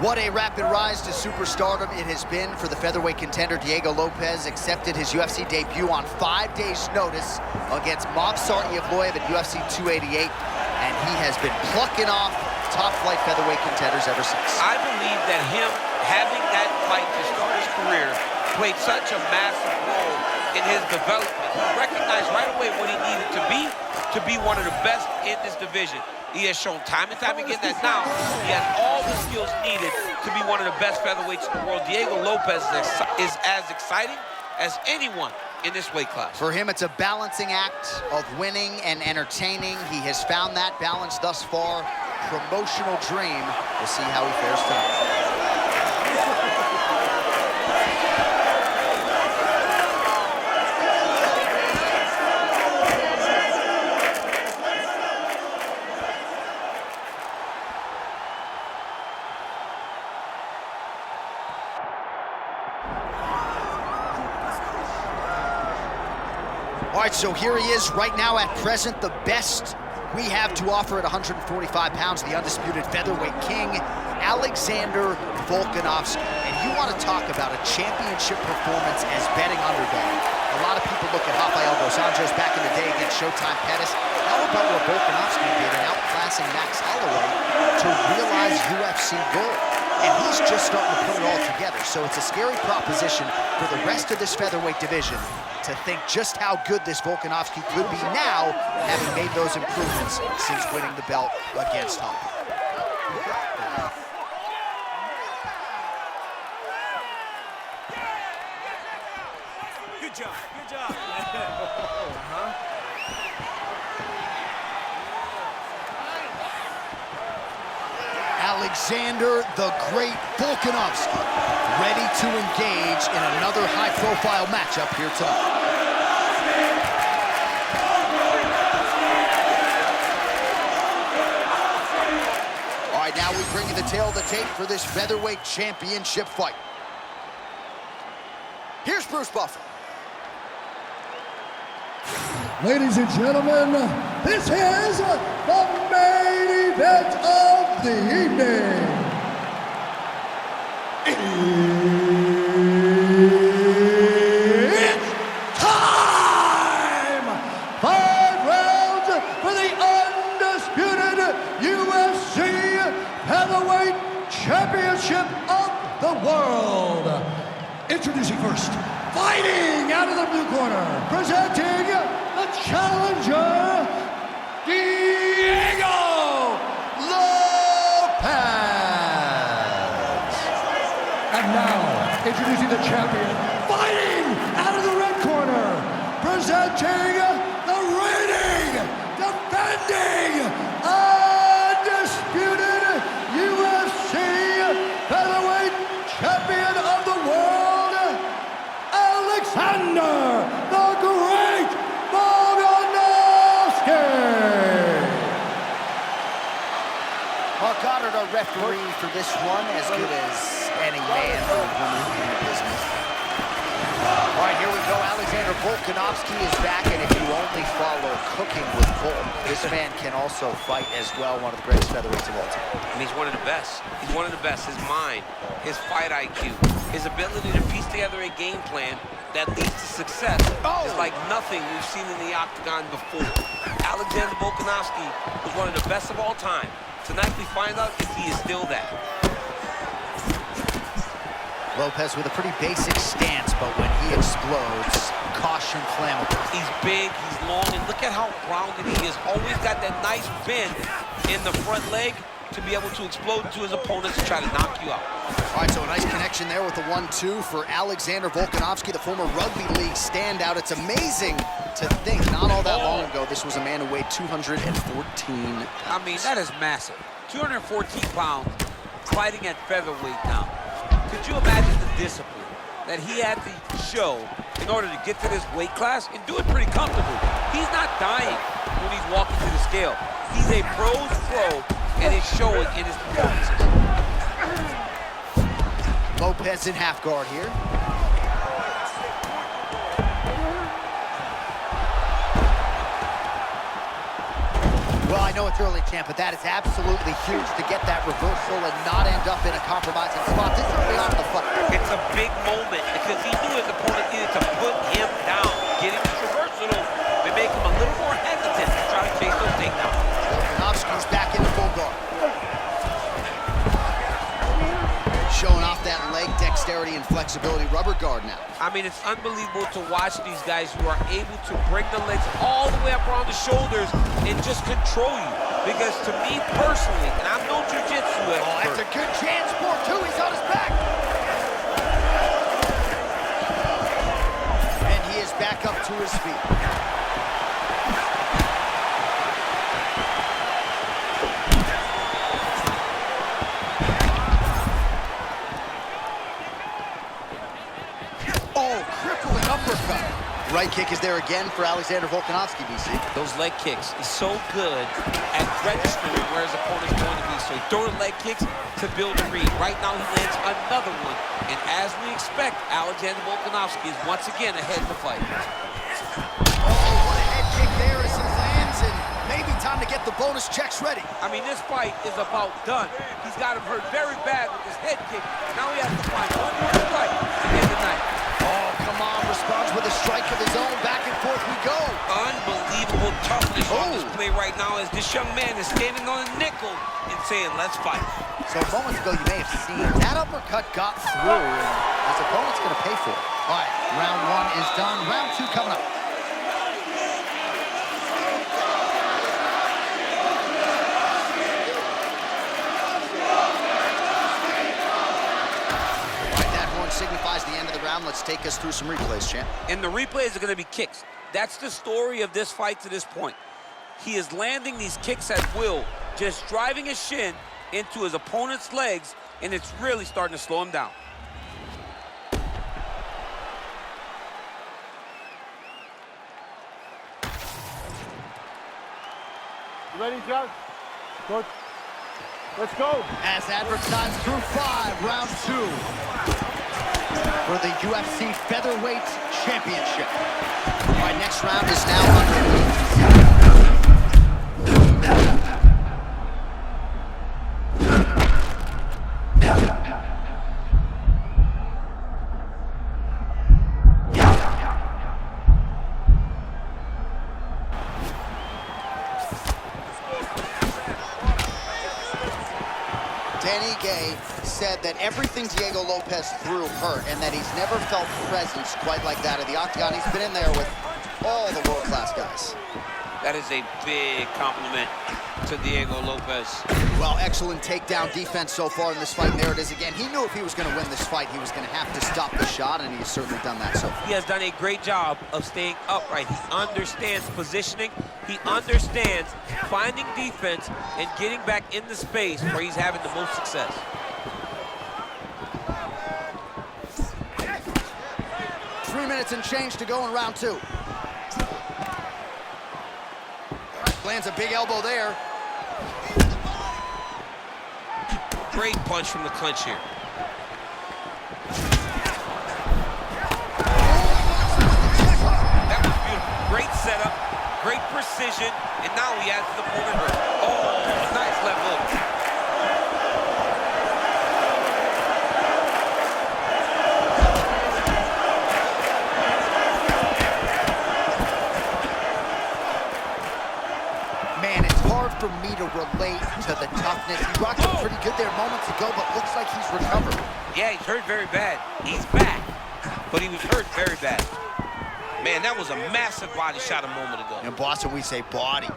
What a rapid rise to superstardom it has been for the featherweight contender Diego Lopes. Accepted his UFC debut on 5 days' notice against Movsar Evloev at UFC 288, and he has been plucking off top-flight featherweight contenders ever since. I believe that him having that fight to start his career played such a massive role in his development. He recognized right away what he needed to be one of the best in this division. He has shown time and time again that now he has all the skills needed to be one of the best featherweights in the world. Diego Lopes is as exciting as anyone in this weight class. For him, it's a balancing act of winning and entertaining. He has found that balance thus far. Promotional dream. We'll see how he fares tonight. All right, so here he is right now at present, the best we have to offer at 145 pounds, the undisputed featherweight king, Alexander Volkanovski. And you want to talk about a championship performance as betting underdog. A lot of people look at Rafael dos Anjos back in the day against Showtime Pettis. How about what Volkanovski did in outclassing Max Holloway to realize UFC gold? And he's just starting to put it all together. So it's a scary proposition for the rest of this featherweight division to think just how good this Volkanovski could be now, having made those improvements since winning the belt against Holloway. Good job, good job. Alexander the Great Volkanovski, ready to engage in another high-profile matchup here tonight. All right, now we bring you the tail of the tape for this featherweight championship fight. Here's Bruce Buffer. Ladies and gentlemen, this is the main event of the evening. It's time! 5 rounds for the undisputed UFC Featherweight Championship of the world. Introducing first, fighting out of the blue corner, presenting the challenger, Diego Lopes. And now, introducing the champion, fighting out of the red corner, presenting the reigning, defending, undisputed UFC Featherweight Champion of the world, Alexander the Great Volkanovski. Mark Goddard, our referee for this one, as good as any man or woman in the business. All right, here we go. Alexander Volkanovski is back, and if you only follow Cooking with Volk, this man can also fight as well, one of the greatest featherweights of all time. And he's one of the best. He's one of the best. His mind, his fight IQ, his ability to piece together a game plan that leads to success is like nothing we've seen in the octagon before. Alexander Volkanovski was one of the best of all time. Tonight we find out if he is still that. Lopes with a pretty basic stance, but when he explodes, caution flammable. He's big, he's long, and look at how grounded he is. Always got that nice bend in the front leg to be able to explode to his opponents and try to knock you out. All right, so a nice connection there with the 1-2 for Alexander Volkanovski, the former rugby league standout. It's amazing to think not all that long ago this was a man who weighed 214 pounds. I mean, that is massive. 214 pounds, fighting at featherweight now. Could you imagine the discipline that he had to show in order to get to this weight class and do it pretty comfortably? He's not dying when he's walking to the scale. He's a pro's pro, and it's showing in his performances. Lopes in half guard here. Well, I I know it's early, champ, but that is absolutely huge to get that reversal and not end up in a compromising spot. This is beyond the fight. It's a big moment because he knew his opponent needed to put him down. Getting this reversal may make him a little more hesitant to try to chase those takedowns. Volkanovski's back into full guard. Showing off that leg dexterity and flexibility. Rubber guard now. I mean, it's unbelievable to watch these guys who are able to bring the legs all the way up around the shoulders and just control you. Because to me personally, and I'm no jiu-jitsu expert. Oh, that's a good chance for two. He's on his back. And he is back up to his feet. Right kick is there again for Alexander Volkanovski, BC. Those leg kicks, he's so good at registering where his opponent's going to be. So he's throwing leg kicks to build a read. Right now he lands another one. And as we expect, Alexander Volkanovski is once again ahead in the fight. Oh, what a head kick there as he lands, and maybe time to get the bonus checks ready. I mean, this fight is about done. He's got him hurt very bad with his head kick. Now he has to find one more strike to end the night. Oh, come on, responds with a strike of his own. Back and forth we go. Unbelievable toughness on display right now as this young man is standing on a nickel and saying, let's fight. So moments ago, you may have seen that uppercut got through, and his opponent's going to pay for it. All right, round one is done. Round two coming up. Signifies the end of the round. Let's take us through some replays, champ. And the replays are going to be kicks. That's the story of this fight to this point. He is landing these kicks at will, just driving his shin into his opponent's legs, and it's really starting to slow him down. You ready, John? Good. Let's go. As advertised through 5, round 2. For the UFC Featherweight Championship. All right, next round is now underway. Danny Gay said that everything Diego Lopes threw hurt and that he's never felt presence quite like that of the octagon. He's been in there with all the world-class guys. That is a big compliment to Diego Lopes. Well, excellent takedown defense so far in this fight, and there it is again. He knew if he was going to win this fight, he was going to have to stop the shot, and he's certainly done that so far. He has done a great job of staying upright. He understands positioning. He understands finding defense and getting back in the space where he's having the most success. Three minutes and change to go in round 2. Lands a big elbow there. Great punch from the clinch here. That was beautiful. Great setup, great precision, and now he adds the opponent hurt. Oh, nice left hook. For me to relate to the toughness. He rocked it pretty good there moments ago, but looks like he's recovered. Yeah, he's hurt very bad. He's back, but he was hurt very bad. Man, that was a massive body shot a moment ago. In Boston, we say body.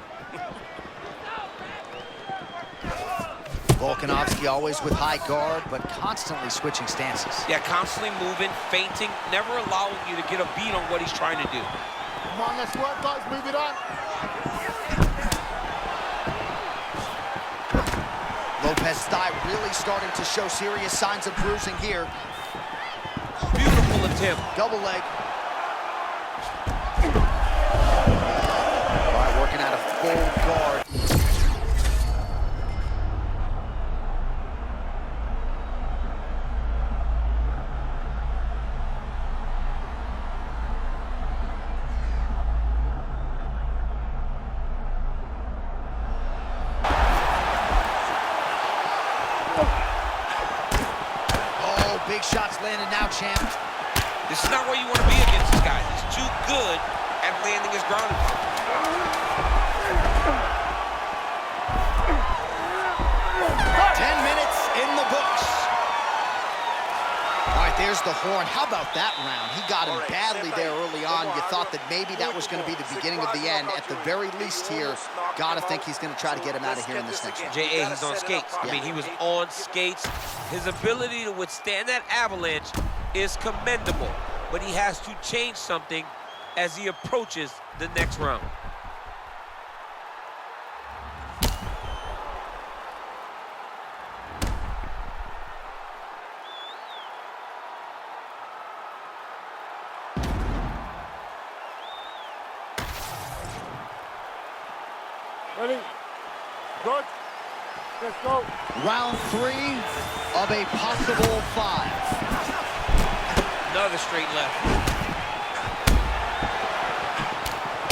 Volkanovski always with high guard, but constantly switching stances. Yeah, constantly moving, feinting, never allowing you to get a beat on what he's trying to do. Come on, let's work, guys. Move it on. Lopes' thigh really starting to show serious signs of bruising here. Beautiful attempt. Double leg. All right, working out a full guard. big shots landed now, champ. This is not where you want to be against this guy. He's too good at landing his ground and pound. 10 minutes in the books. All right, there's the horn. How about that round? He got him badly there early on. You thought that maybe that was going to be the beginning of the end. At the very least here, got to think he's going to try to get him out of here in this next round. J.A., he's on skates. I mean, he was on skates. His ability to withstand that avalanche is commendable, but he has to change something as he approaches the next round. Ready? Good. Let's go. Round 3 of a possible 5. Another straight left.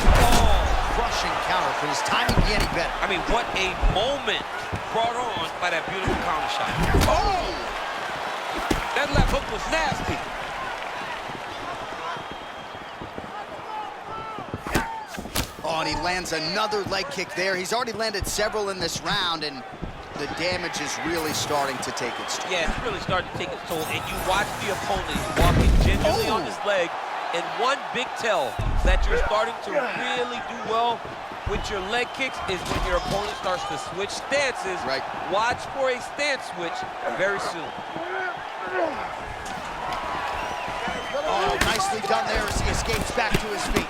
Oh, crushing counter. Could his timing be any better? I mean, what a moment brought on by that beautiful counter shot. Oh! That left hook was nasty. Oh, and he lands another leg kick there. He's already landed several in this round, and the damage is really starting to take its toll. Yeah, it's really starting to take its toll, and you watch the opponent. He's walking gingerly on his leg, and one big tell that you're starting to really do well with your leg kicks is when your opponent starts to switch stances. Right. Watch for a stance switch very soon. Oh, nicely done there as he escapes back to his feet.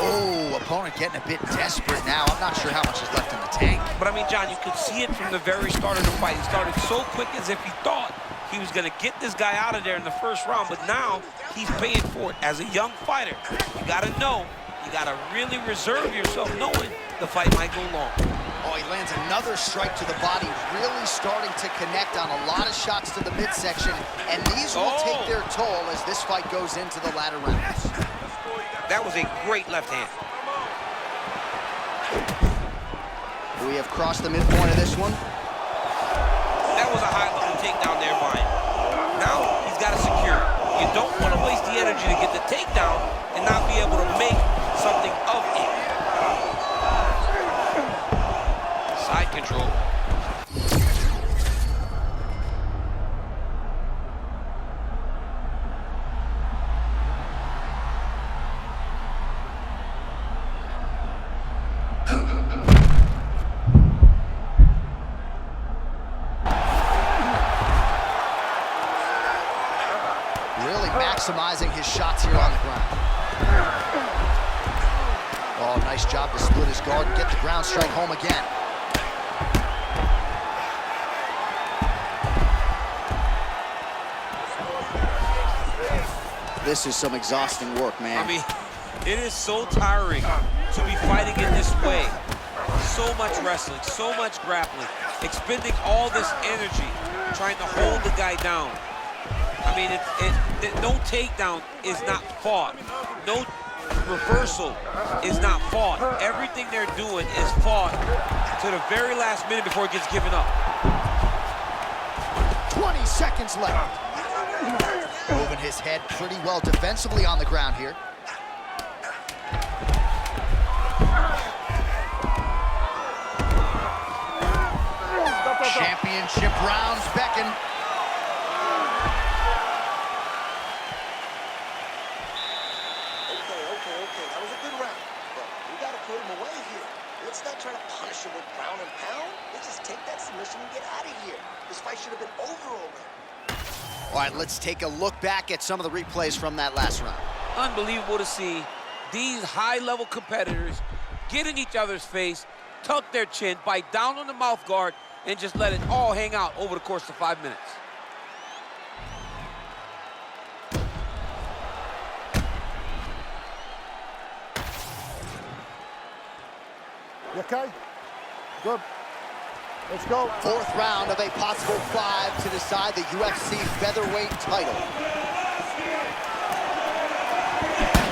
Oh, opponent getting a bit desperate now. I'm not sure how much is left in the tank. But I mean, John, you could see it from the very start of the fight. He started so quick as if he thought he was going to get this guy out of there in the first round, but now he's paying for it. As a young fighter, you got to know, you got to really reserve yourself knowing the fight might go long. Oh, he lands another strike to the body, really starting to connect on a lot of shots to the midsection, and these will take their toll as this fight goes into the latter rounds. That was a great left hand. We have crossed the midpoint of this one. That was a high-level takedown there, Brian. Now he's got to secure it. You don't want to waste the energy to get the takedown and not be able to make something of it. Side control. Really maximizing his shots here on the ground. Oh, nice job to split his guard and get the ground strike home again. This is some exhausting work, man. I mean, it is so tiring to be fighting in this way. So much wrestling, so much grappling, expending all this energy trying to hold the guy down. I mean, no takedown is not fought. No reversal is not fought. Everything they're doing is fought to the very last minute before it gets given up. 20 seconds left. Moving his head pretty well defensively on the ground here. Championship rounds beckon. Okay. That was a good round. But we got to put him away here. Let's not try to punish him with ground and pound. Let's just take that submission and get out of here. This fight should have been over already. All right, let's take a look back at some of the replays from that last round. Unbelievable to see these high-level competitors get in each other's face, tuck their chin, bite down on the mouth guard, and just let it all hang out over the course of 5 minutes. You okay? Good. Let's go. Fourth round of a possible 5 to decide the UFC featherweight title.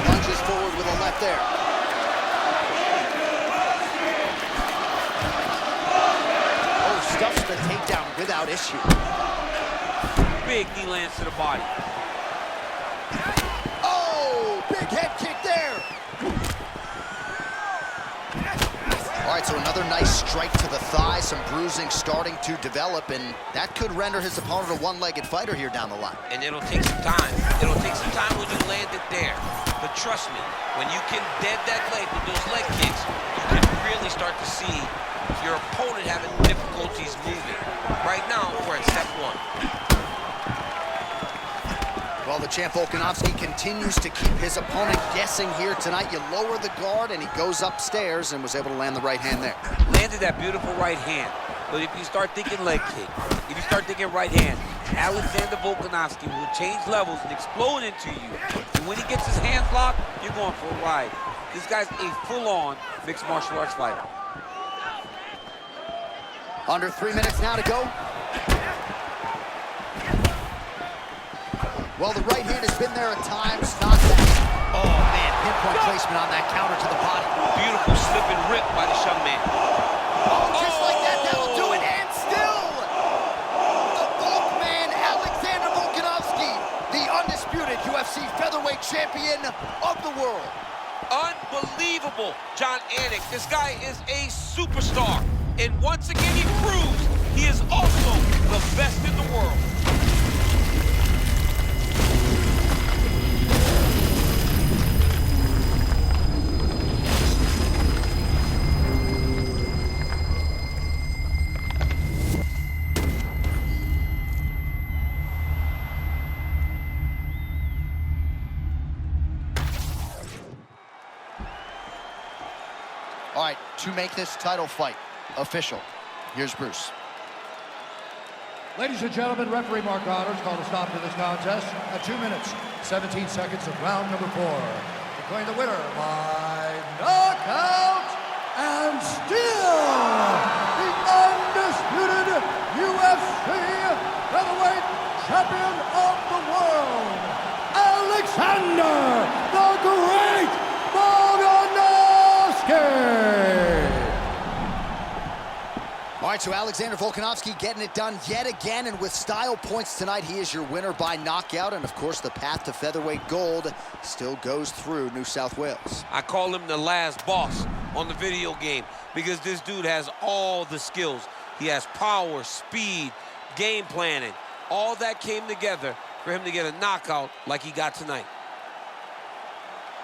Lunges forward with a left there. Oh, stuffs the takedown without issue. big knee lands to the body. Oh, big head kick there. All right, so another nice strike to the thigh, some bruising starting to develop, and that could render his opponent a one-legged fighter here down the line. And it'll take some time. It'll take some time when you land it there. But trust me, when you can dead that leg with those leg kicks, you can really start to see your opponent having difficulties moving. Right now, we're at step one. Well, the champ Volkanovski continues to keep his opponent guessing here tonight. You lower the guard, and he goes upstairs and was able to land the right hand there. Landed that beautiful right hand. But if you start thinking leg kick, if you start thinking right hand, Alexander Volkanovski will change levels and explode into you. And when he gets his hands locked, you're going for a ride. This guy's a full-on mixed martial arts fighter. Under 3 minutes now to go. Well, the right hand has been there at times, not that. Oh, man, pinpoint placement on that counter to the body. Beautiful slip and rip by the young man. Oh, just like that, that'll do it, and still, the Volkman, Alexander Volkanovski, the undisputed UFC featherweight champion of the world. Unbelievable, John Anik. This guy is a superstar. And once again, he proves he is also the best in the world. All right, to make this title fight official, here's Bruce. Ladies and gentlemen, referee Mark Goddard's called a stop to this contest at 2 minutes, 17 seconds of round number 4. Declaring the winner by knockout and still the undisputed UFC featherweight champion of the world, Alexander the Great Volkanovski. All right, so Alexander Volkanovski getting it done yet again, and with style points tonight, he is your winner by knockout, and of course, the path to featherweight gold still goes through New South Wales. I call him the last boss on the video game because this dude has all the skills. He has power, speed, game planning. All that came together for him to get a knockout like he got tonight.